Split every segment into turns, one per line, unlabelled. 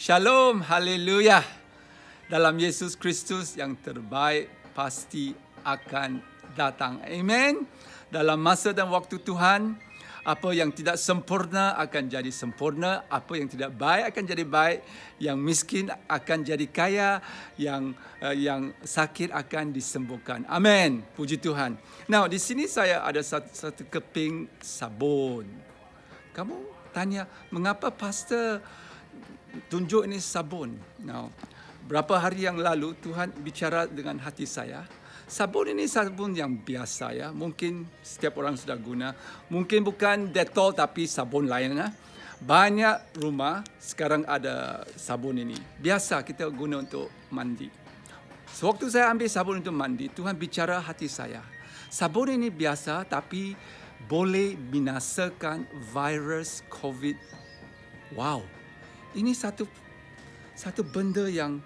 Shalom, haleluya. Dalam Yesus Kristus yang terbaik pasti akan datang. Amen. Dalam masa dan waktu Tuhan, apa yang tidak sempurna akan jadi sempurna, apa yang tidak baik akan jadi baik, yang miskin akan jadi kaya, yang sakit akan disembuhkan. Amin. Puji Tuhan. Now, di sini saya ada satu keping sabun. Kamu tanya, mengapa pastor tunjuk ini sabun? Now, berapa hari yang lalu Tuhan bicara dengan hati saya. Sabun ini sabun yang biasa ya. Mungkin setiap orang sudah guna. Mungkin bukan Dettol tapi sabun lain. Banyak rumah sekarang ada sabun ini. Biasa kita guna untuk mandi. Sewaktu saya ambil sabun untuk mandi, Tuhan bicara hati saya. Sabun ini biasa tapi boleh binasakan virus COVID. Wow. Ini satu benda yang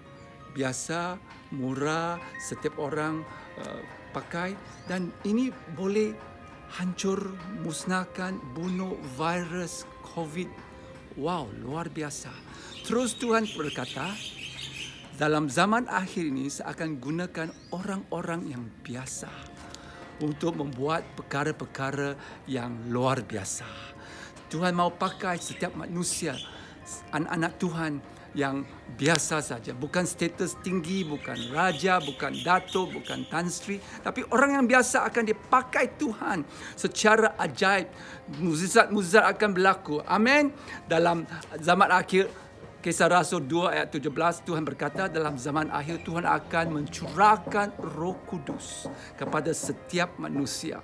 biasa, murah, setiap orang pakai, dan ini boleh hancur, musnahkan, bunuh virus COVID. Wow, luar biasa. Terus Tuhan berkata, dalam zaman akhir ini saya akan gunakan orang-orang yang biasa untuk membuat perkara-perkara yang luar biasa. Tuhan mau pakai setiap manusia, anak-anak Tuhan yang biasa saja. Bukan status tinggi, bukan raja, bukan dato, bukan Tan Sri. Tapi orang yang biasa akan dipakai Tuhan secara ajaib. Mukjizat-mukjizat akan berlaku. Amin. Dalam zaman akhir, Kisah Rasul 2 ayat 17, Tuhan berkata dalam zaman akhir Tuhan akan mencurahkan Roh Kudus kepada setiap manusia.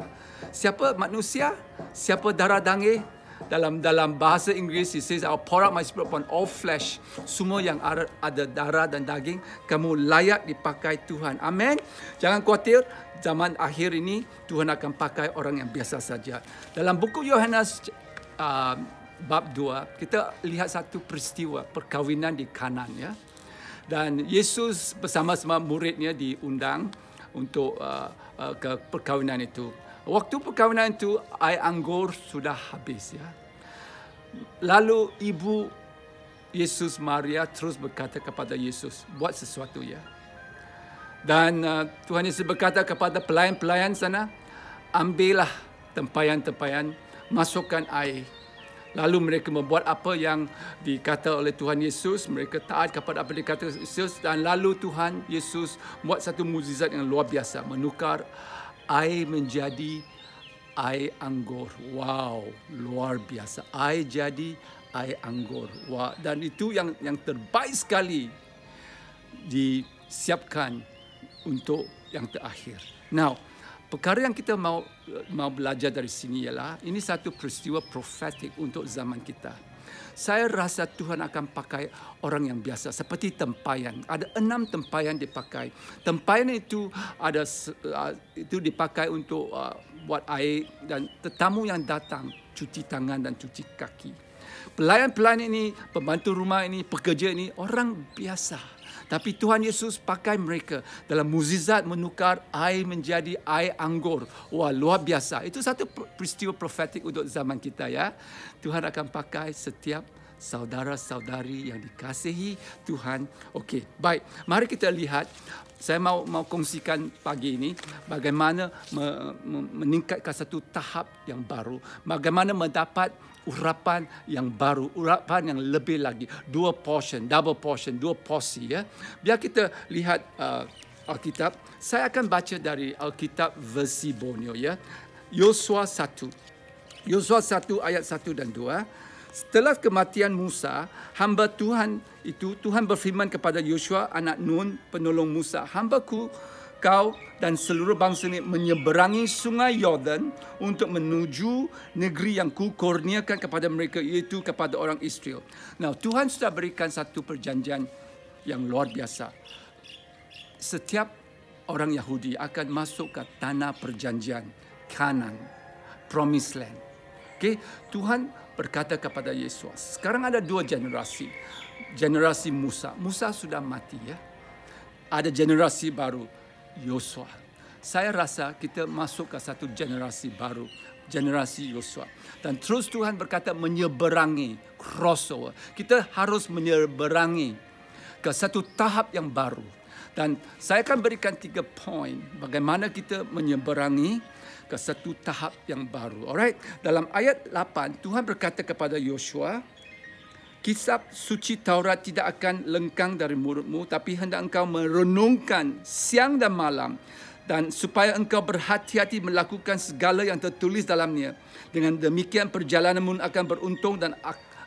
Siapa manusia? Siapa darah daging? Dalam bahasa Inggeris, it says, I'll pour out my spirit upon all flesh. Semua yang ada darah dan daging, kamu layak dipakai Tuhan. Amin. Jangan khawatir, zaman akhir ini Tuhan akan pakai orang yang biasa saja. Dalam buku Yohanes bab 2, kita lihat satu peristiwa perkahwinan di Kanan ya. Dan Yesus bersama-sama muridnya diundang untuk ke perkahwinan itu. Waktu perkahwinan itu, air anggur sudah habis ya. Lalu ibu Yesus Maria terus berkata kepada Yesus, buat sesuatu ya. Dan Tuhan Yesus berkata kepada pelayan-pelayan sana, ambillah tempayan-tempayan, masukkan air. Lalu mereka membuat apa yang dikata oleh Tuhan Yesus. Mereka taat kepada apa yang dikata Yesus. Dan lalu Tuhan Yesus buat satu mukjizat yang luar biasa. Menukar air menjadi air anggur. Wow, luar biasa. Air jadi air anggur. Wow. Dan itu yang terbaik sekali disiapkan untuk yang terakhir. Now, perkara yang kita mau belajar dari sini ialah ini satu peristiwa profetik untuk zaman kita. Saya rasa Tuhan akan pakai orang yang biasa seperti tempayan. Ada 6 tempayan dipakai. Tempayan itu itu dipakai untuk buat air dan tetamu yang datang cuci tangan dan cuci kaki. Pelayan-pelayan ini, pembantu rumah ini, pekerja ini orang biasa. Tapi Tuhan Yesus pakai mereka dalam mukjizat menukar air menjadi air anggur. Wah, luar biasa. Itu satu peristiwa profetik untuk zaman kita ya. Tuhan akan pakai setiap saudara-saudari yang dikasihi Tuhan. Okey, baik. Mari kita lihat. Saya mau kongsikan pagi ini bagaimana meningkatkan satu tahap yang baru. Bagaimana mendapat urapan yang baru, urapan yang lebih lagi. 2 portion, double portion, 2 porsi ya. Biar kita lihat Alkitab. Saya akan baca dari Alkitab versi Borneo ya. Yosua 1. Yosua 1 ayat 1 dan 2. Setelah kematian Musa, hamba Tuhan itu, Tuhan berfirman kepada Yosua anak Nun, penolong Musa, hambaku kau dan seluruh bangsa ini menyeberangi sungai Yordan untuk menuju negeri yang kukurniakan kepada mereka, iaitu kepada orang Israel. Nah, Tuhan sudah berikan satu perjanjian yang luar biasa. Setiap orang Yahudi akan masuk ke tanah perjanjian, Kanan, Promised Land. Okay? Tuhan berkata kepada Yesus, sekarang ada 2 generasi. Generasi Musa. Musa sudah mati ya. Ada generasi baru, Yosua. Saya rasa kita masuk ke satu generasi baru. generasi Yosua. Dan terus Tuhan berkata menyeberangi, crossover. Kita harus menyeberangi ke satu tahap yang baru. Dan saya akan berikan 3 poin bagaimana kita menyeberangi ke satu tahap yang baru. Alright, dalam ayat 8 Tuhan berkata kepada Yosua, kitab suci Taurat tidak akan lengkang dari mulutmu, tapi hendak engkau merenungkan siang dan malam, dan supaya engkau berhati-hati melakukan segala yang tertulis dalamnya. Dengan demikian perjalananmu akan beruntung dan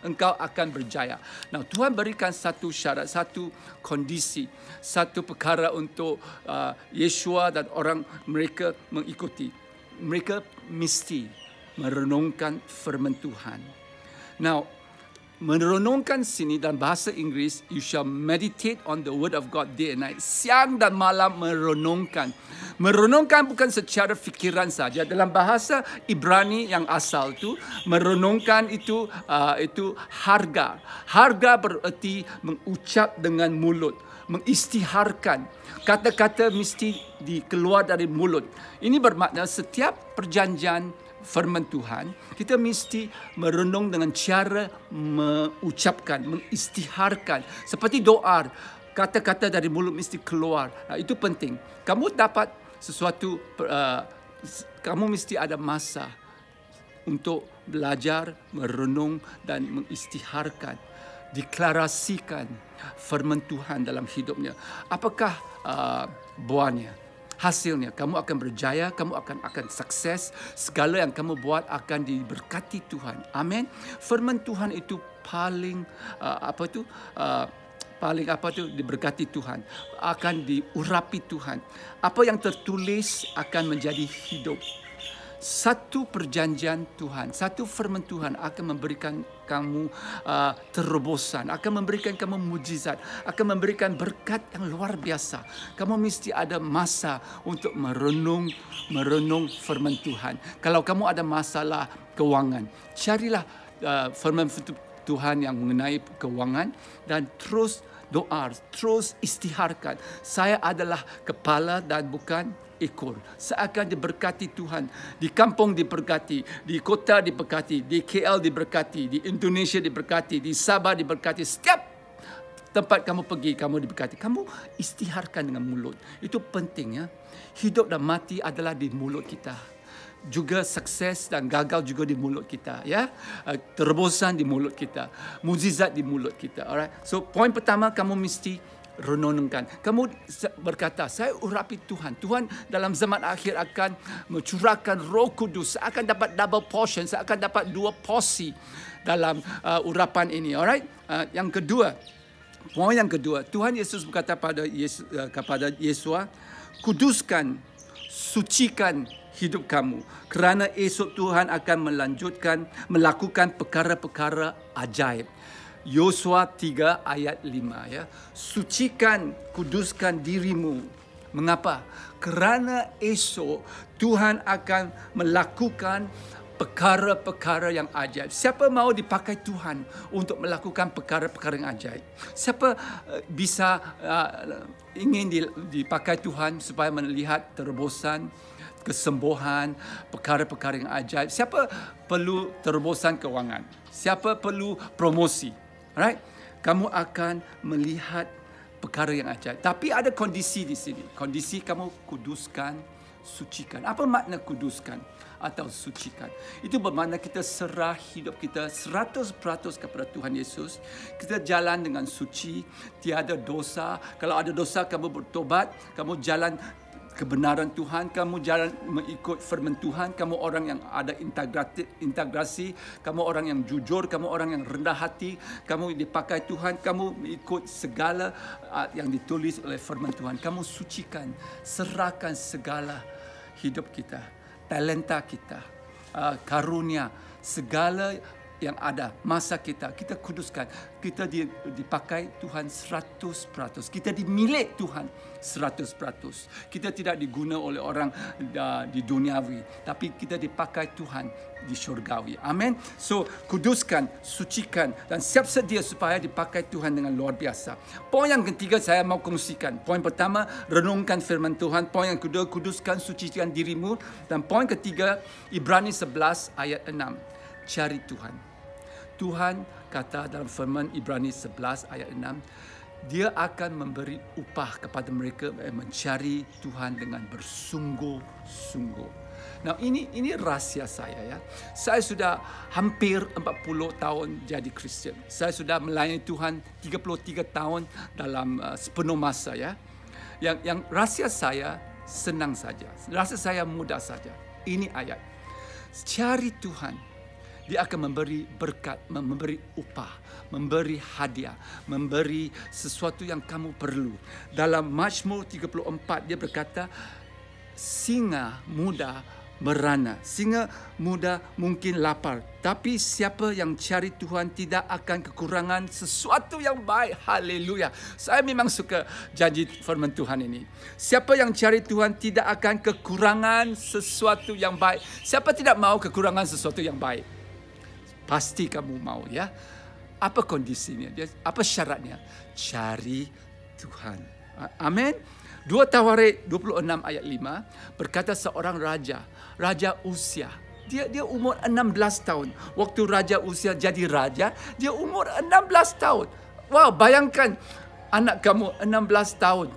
engkau akan berjaya. Nah, Tuhan berikan satu syarat, satu kondisi, satu perkara untuk Yeshua dan orang mereka mengikuti. Mereka mesti merenungkan firman Tuhan. Now, merenungkan sini dalam bahasa Inggeris, you shall meditate on the word of God day and night. Siang dan malam merenungkan. Merenungkan bukan secara fikiran saja. Dalam bahasa Ibrani yang asal tu, merenungkan itu harga. Harga bererti mengucap dengan mulut, mengistiharkan. Kata-kata mesti dikeluar dari mulut. Ini bermakna setiap perjanjian firman Tuhan, kita mesti merenung dengan cara mengucapkan, mengistiharkan. Seperti doa, kata-kata dari mulut mesti keluar. Nah, itu penting. Kamu dapat sesuatu, kamu mesti ada masa untuk belajar, merenung dan mengistiharkan, deklarasikan firman Tuhan dalam hidupnya. Apakah buahnya? Hasilnya, kamu akan berjaya, kamu akan sukses. Segala yang kamu buat akan diberkati Tuhan. Amin. Firman Tuhan itu paling diberkati Tuhan, akan diurapi Tuhan. Apa yang tertulis akan menjadi hidup. Satu perjanjian Tuhan, satu firman Tuhan akan memberikan kamu terobosan, akan memberikan kamu mujizat, akan memberikan berkat yang luar biasa. Kamu mesti ada masa untuk merenung firman Tuhan. Kalau kamu ada masalah keuangan, carilah firman Tuhan yang mengenai keuangan dan terus doa, terus istiharkan. Saya adalah kepala dan bukan ekor. Saya akan diberkati Tuhan. Di kampung diberkati, di kota diberkati, di KL diberkati, di Indonesia diberkati, di Sabah diberkati. Setiap tempat kamu pergi, kamu diberkati. Kamu istiharkan dengan mulut. Itu penting ya. Hidup dan mati adalah di mulut kita. Juga sukses dan gagal juga di mulut kita, ya. Terobosan di mulut kita, mukjizat di mulut kita. Alright. So poin pertama, kamu mesti renungkan. Kamu berkata, saya urapi Tuhan. Tuhan dalam zaman akhir akan mencurahkan Roh Kudus. Saya akan dapat double portion. Saya akan dapat 2 porsi dalam urapan ini. Alright. Yang kedua, poin yang kedua, Tuhan Yesus berkata kepada Yesua, kuduskan, sucikan hidup kamu, kerana esok Tuhan akan melakukan perkara-perkara ajaib. Yosua 3 ayat 5 ya. Sucikan, kuduskan dirimu. Mengapa? Kerana esok Tuhan akan melakukan perkara-perkara yang ajaib. Siapa mahu dipakai Tuhan untuk melakukan perkara-perkara yang ajaib? Siapa bisa ingin dipakai Tuhan supaya melihat terobosan, kesembuhan, perkara-perkara yang ajaib? Siapa perlu terobosan keuangan? Siapa perlu promosi? Alright? Kamu akan melihat perkara yang ajaib. Tapi ada kondisi di sini. Kondisi kamu kuduskan, sucikan. Apa makna kuduskan atau sucikan? Itu bermakna kita serah hidup kita 100% kepada Tuhan Yesus. Kita jalan dengan suci, tiada dosa. Kalau ada dosa, kamu bertobat, kamu jalan kebenaran Tuhan, kamu jalan mengikut firman Tuhan, kamu orang yang ada integrasi, kamu orang yang jujur, kamu orang yang rendah hati, kamu dipakai Tuhan, kamu mengikut segala yang ditulis oleh firman Tuhan. Kamu sucikan, serahkan segala hidup kita, talenta kita, karunia, segala yang ada, masa kita kuduskan. Kita dipakai Tuhan 100%. Kita dimilik Tuhan 100%. Kita tidak diguna oleh orang di duniawi, tapi kita dipakai Tuhan di syurgawi. Amin. So, kuduskan, sucikan dan siap sedia supaya dipakai Tuhan dengan luar biasa. Poin yang ketiga saya mau kongsikan. Poin pertama, renungkan firman Tuhan. Poin yang kedua, kuduskan, sucikan dirimu. Dan poin ketiga, Ibrani 11 ayat 6. Cari Tuhan. Tuhan kata dalam firman Ibrani 11 ayat 6, Dia akan memberi upah kepada mereka yang mencari Tuhan dengan bersungguh-sungguh. Nah, ini rahsia saya ya. Saya sudah hampir 40 tahun jadi Kristian. Saya sudah melayani Tuhan 33 tahun dalam sepenuh masa ya. Yang rahsia saya senang saja. Rahsia saya mudah saja. Ini ayat. Cari Tuhan. Dia akan memberi berkat, memberi upah, memberi hadiah, memberi sesuatu yang kamu perlu. Dalam Mazmur 34 dia berkata, singa muda merana, singa muda mungkin lapar, tapi siapa yang cari Tuhan tidak akan kekurangan sesuatu yang baik. Haleluya. Saya memang suka janji firman Tuhan ini. Siapa yang cari Tuhan tidak akan kekurangan sesuatu yang baik. Siapa tidak mau kekurangan sesuatu yang baik? Pasti kamu mau ya. Apa kondisinya? Apa syaratnya? Cari Tuhan. Amin. 2 Tawarik 26 ayat 5 berkata seorang Raja Uzia. Dia umur 16 tahun. Waktu Raja Uzia jadi raja, dia umur 16 tahun. Wow, bayangkan anak kamu 16 tahun.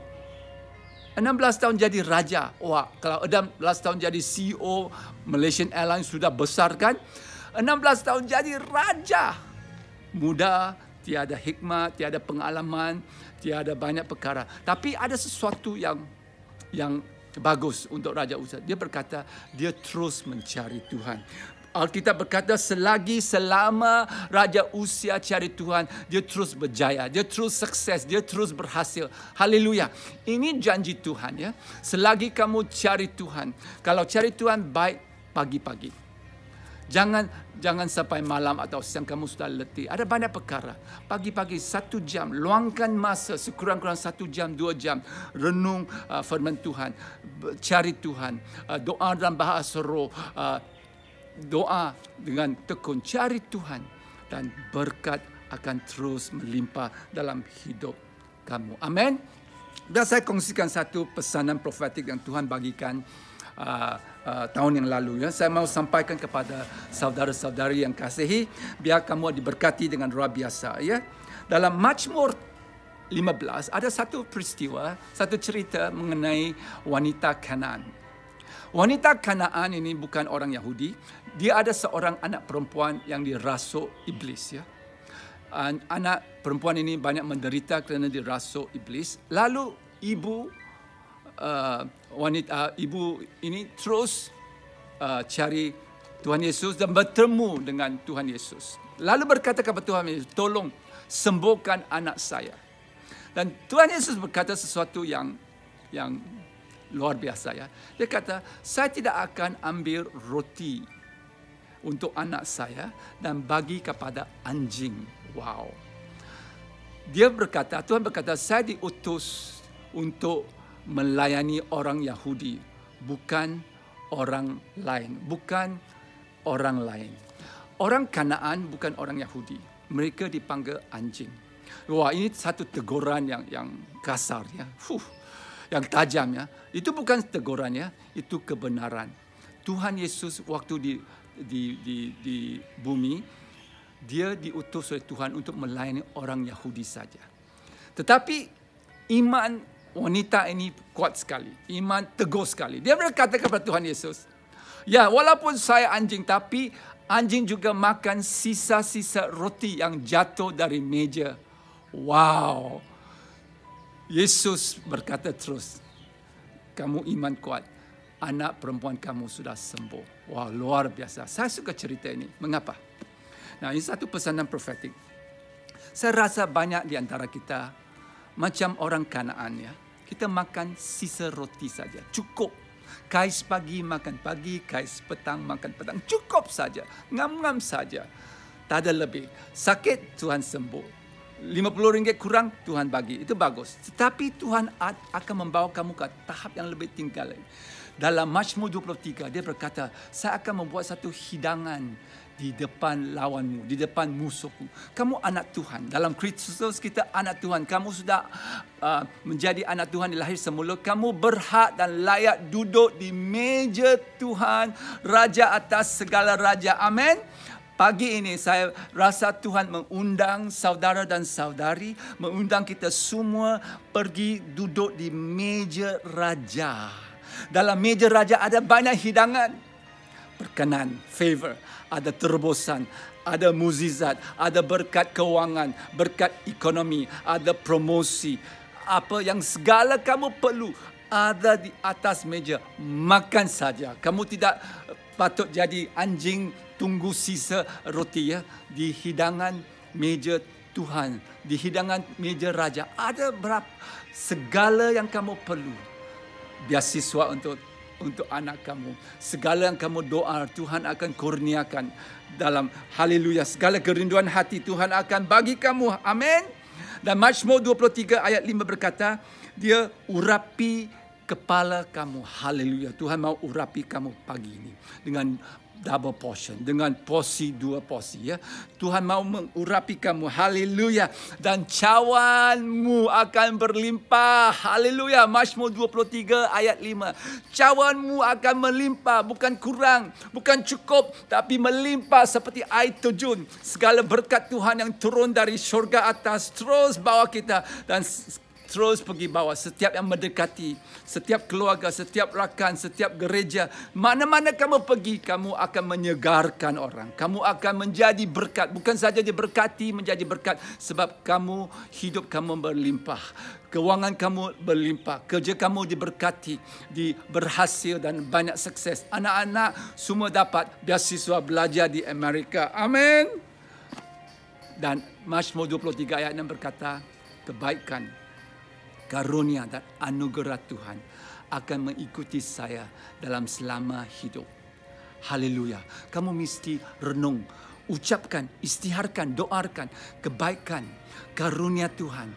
16 tahun jadi raja. Wah, kalau 16 tahun jadi CEO Malaysian Airlines sudah besar kan? 16 tahun jadi raja. Muda, tiada hikmat, tiada pengalaman, tiada banyak perkara. Tapi ada sesuatu yang bagus untuk Raja Uzia. Dia berkata, dia terus mencari Tuhan. Alkitab berkata, selama Raja Uzia cari Tuhan, dia terus berjaya, dia terus sukses, dia terus berhasil. Haleluya. Ini janji Tuhan ya. Selagi kamu cari Tuhan, kalau cari Tuhan baik pagi-pagi. Jangan sampai malam atau siang kamu sudah letih. Ada banyak perkara. Pagi-pagi 1 jam. Luangkan masa sekurang-kurang 1 jam, 2 jam. Renung firman Tuhan. Cari Tuhan. Doa dalam bahasa roh. Doa dengan tekun. Cari Tuhan. Dan berkat akan terus melimpah dalam hidup kamu. Amin. Dan saya kongsikan satu pesanan profetik yang Tuhan bagikan tahun yang lalu ya. Saya mau sampaikan kepada saudara-saudari yang kasihi, biar kamu diberkati dengan luar biasa ya. Dalam Mazmur 15 ada satu peristiwa, satu cerita mengenai wanita Kanaan. Wanita Kanaan ini bukan orang Yahudi. Dia ada seorang anak perempuan yang dirasuk iblis ya. Anak perempuan ini banyak menderita kerana dirasuk iblis. Lalu ibu ini terus cari Tuhan Yesus dan bertemu dengan Tuhan Yesus. Lalu berkata kepada Tuhan Yesus, tolong sembuhkan anak saya. Dan Tuhan Yesus berkata sesuatu yang luar biasa ya. Dia kata, saya tidak akan ambil roti untuk anak saya dan bagi kepada anjing. Wow. Tuhan berkata, saya diutus untuk melayani orang Yahudi, bukan orang lain. Orang Kanaan bukan orang Yahudi. Mereka dipanggil anjing. Wah, ini satu teguran yang kasar ya. Yang tajam ya. Itu bukan teguran ya, itu kebenaran. Tuhan Yesus waktu di bumi, dia diutus oleh Tuhan untuk melayani orang Yahudi saja. Tetapi iman wanita ini kuat sekali. Iman teguh sekali. Dia berkata kepada Tuhan Yesus, ya walaupun saya anjing, tapi anjing juga makan sisa-sisa roti yang jatuh dari meja. Wow. Yesus berkata terus, kamu iman kuat. Anak perempuan kamu sudah sembuh. Wow, luar biasa. Saya suka cerita ini. Mengapa? Nah, ini satu pesanan profetik. Saya rasa banyak di antara kita macam orang Kanaan ya. Kita makan sisa roti saja. Cukup. Kais pagi makan pagi, kais petang makan petang. Cukup saja. Ngam-ngam saja. tak ada lebih. Sakit, Tuhan sembuh. RM50 kurang, Tuhan bagi. Itu bagus. Tetapi Tuhan akan membawa kamu ke tahap yang lebih tinggi lagi. Dalam Mazmur 23, dia berkata, saya akan membuat satu hidangan di depan lawanmu, di depan musuhmu. Kamu anak Tuhan. Dalam Kristus kita anak Tuhan. Kamu sudah menjadi anak Tuhan dilahir semula. Kamu berhak dan layak duduk di meja Tuhan, Raja atas segala raja. Amin. Pagi ini saya rasa Tuhan mengundang saudara dan saudari, mengundang kita semua pergi duduk di meja Raja. Dalam meja Raja ada banyak hidangan. Perkenan, favor, ada terobosan, ada mukjizat, ada berkat keuangan, berkat ekonomi, ada promosi. Apa yang segala kamu perlu ada di atas meja. Makan saja. Kamu tidak patut jadi anjing tunggu sisa roti ya. Di hidangan meja Tuhan, di hidangan meja Raja ada berapa segala yang kamu perlu. Beasiswa untuk anak kamu. Segala yang kamu doa, Tuhan akan kurniakan dalam haleluya. Segala kerinduan hati Tuhan akan bagi kamu. Amin. Dan Mazmur 23 ayat 5 berkata, dia urapi kepala kamu. Haleluya. Tuhan mau urapi kamu pagi ini dengan double portion, dengan porsi 2 porsi ya. Tuhan mau mengurapi kamu. Haleluya. Dan cawanmu akan berlimpah. Haleluya. Mazmur 23 ayat 5. Cawanmu akan melimpah, bukan kurang, bukan cukup, tapi melimpah seperti air terjun. Segala berkat Tuhan yang turun dari syurga atas terus bawa kita dan terus pergi bawah. Setiap yang mendekati, setiap keluarga, setiap rakan, setiap gereja, mana-mana kamu pergi, kamu akan menyegarkan orang. Kamu akan menjadi berkat. Bukan saja diberkati, menjadi berkat. Sebab kamu, hidup kamu berlimpah. Keuangan kamu berlimpah. Kerja kamu diberkati, berhasil dan banyak sukses. Anak-anak semua dapat beasiswa belajar di Amerika. Amin. Dan Mazmur 23 ayat 6 berkata, kebaikan, karunia dan anugerah Tuhan akan mengikuti saya dalam selama hidup. Haleluya. Kamu mesti renung, ucapkan, istiharkan, doakan kebaikan, karunia Tuhan,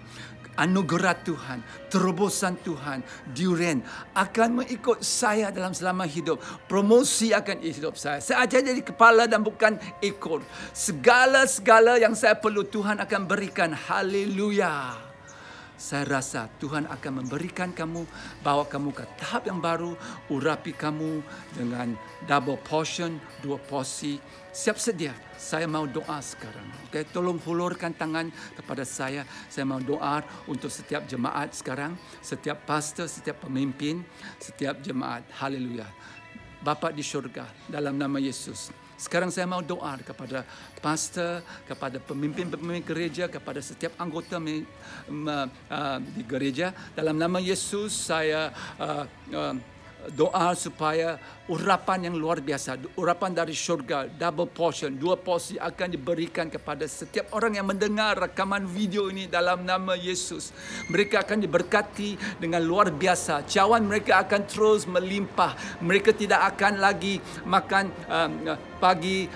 anugerah Tuhan, terobosan Tuhan, durian akan mengikut saya dalam selama hidup. Promosi akan hidup saya. Saya aja jadi kepala dan bukan ekor. Segala-segala yang saya perlu Tuhan akan berikan. Haleluya. Saya rasa Tuhan akan memberikan kamu, bawa kamu ke tahap yang baru, urapi kamu dengan double portion, 2 porsi. Siap sedia. Saya mau doa sekarang. Okay? Tolong hulurkan tangan kepada saya. Saya mau doa untuk setiap jemaat sekarang, setiap pastor, setiap pemimpin, setiap jemaat. Haleluya. Bapa di syurga, dalam nama Yesus. Sekarang saya mau doa kepada pastor, kepada pemimpin-pemimpin gereja, kepada setiap anggota di gereja. Dalam nama Yesus saya doa supaya urapan yang luar biasa, urapan dari syurga, double portion, 2 porsi akan diberikan kepada setiap orang yang mendengar rekaman video ini dalam nama Yesus. Mereka akan diberkati dengan luar biasa. Cawan mereka akan terus melimpah. Mereka tidak akan lagi makan pagi,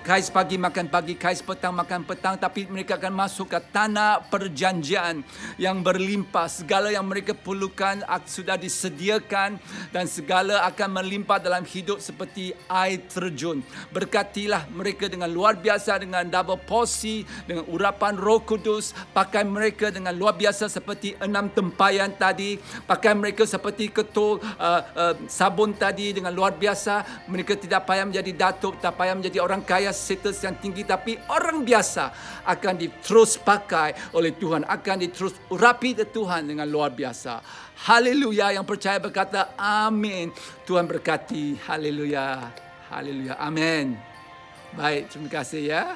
kais pagi makan pagi, kais petang makan petang, tapi mereka akan masuk ke tanah perjanjian yang berlimpah. Segala yang mereka perlukan sudah disediakan dan segala akan melimpah dalam hidup seperti air terjun. Berkatilah mereka dengan luar biasa, dengan double porsi, dengan urapan Roh Kudus. Pakai mereka dengan luar biasa seperti 6 tempayan tadi. Pakai mereka seperti ketul sabun tadi dengan luar biasa. Mereka tidak payah menjadi datuk, tak payah menjadi orang kaya status yang tinggi, tapi orang biasa akan diterus pakai oleh Tuhan, akan diterus urapi oleh Tuhan dengan luar biasa. Haleluya. Yang percaya berkata amin. Tuhan berkati. Haleluya. Haleluya. Amin. Baik, terima kasih ya.